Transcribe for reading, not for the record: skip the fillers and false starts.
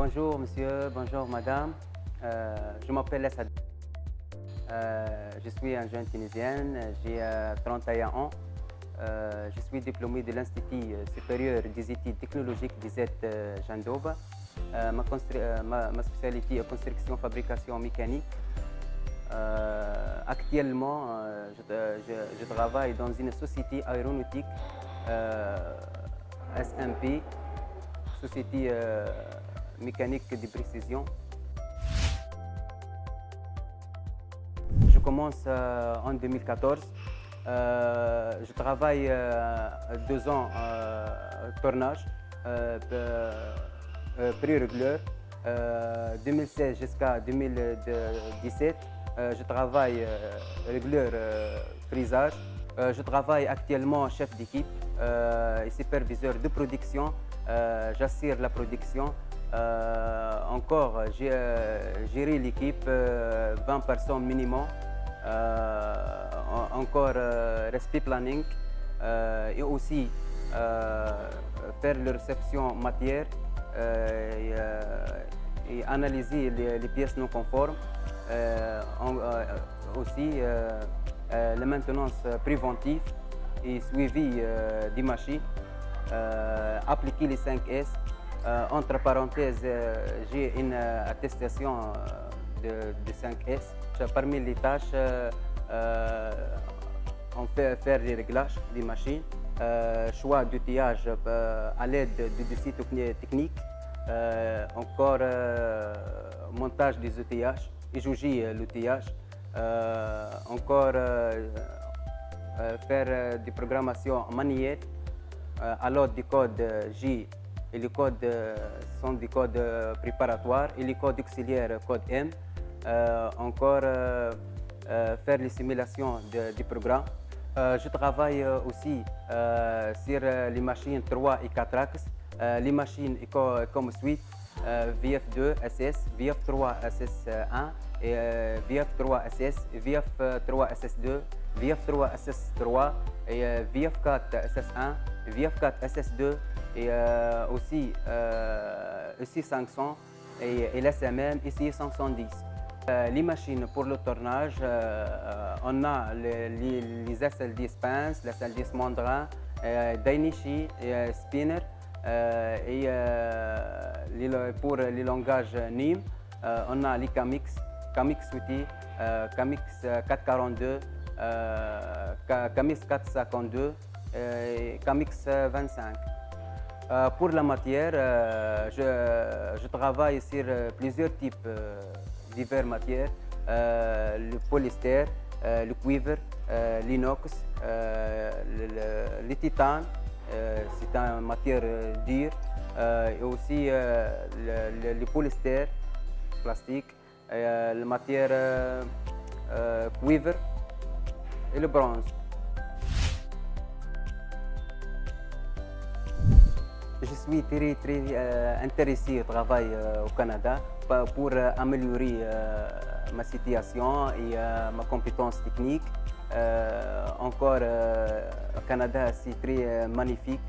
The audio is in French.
Bonjour monsieur, bonjour madame. Je m'appelle Essad. Je suis un jeune Tunisien, j'ai 31 ans. Je suis diplômé de l'Institut supérieur des études technologiques d'IZ Jandouba. Ma spécialité est construction construction-fabrication mécanique. Actuellement, je travaille dans une société aéronautique SMP, société mécanique de précision. Je commence en 2014. Je travaille 2 ans tournage, prix régulier. 2016 jusqu'à 2017, je travaille régulier frisage. Je travaille actuellement chef d'équipe et superviseur de production. J'assure la production. Encore, j'ai géré l'équipe, 20 personnes minimum. Encore respect planning et aussi faire la réception matière et analyser les pièces non conformes. Aussi la maintenance préventive et suivi des machines. Appliquer les 5S. Entre parenthèses, j'ai une attestation de 5S. Parmi les tâches, on fait faire les réglages des machines, choix d'outillage à l'aide de dossiers techniques, encore montage des outillages et juger l'outillage, encore faire des programmations manuelles à l'aide du code J. Et les codes sont des codes préparatoires et les codes auxiliaires, code M. Encore faire les simulations du programme. Je travaille aussi sur les machines 3 et 4 axes. Les machines comme suite VF2 SS, VF3 SS1 et VF3 SS, VF3 SS2, VF3 SS3 et VF4 SS1, VF4 SS2 et aussi ici 500 et l'SMM ici 510. Les machines pour le tournage, on a les SLD Spence, les SLD Mandrin, Dainichi, Spinner et pour les langages NIM, on a les Camix, Camix Outil, Camix 442, Camix 452 et Camix 25. Pour la matière, je travaille sur plusieurs types divers matières, le polyester, le cuivre, l'inox, le titane, c'est une matière dure, et aussi le polyester, plastique, la matière cuivre et le bronze. Je suis très intéressé au travail au Canada pour améliorer ma situation et ma compétence technique. Encore, le Canada, c'est très magnifique.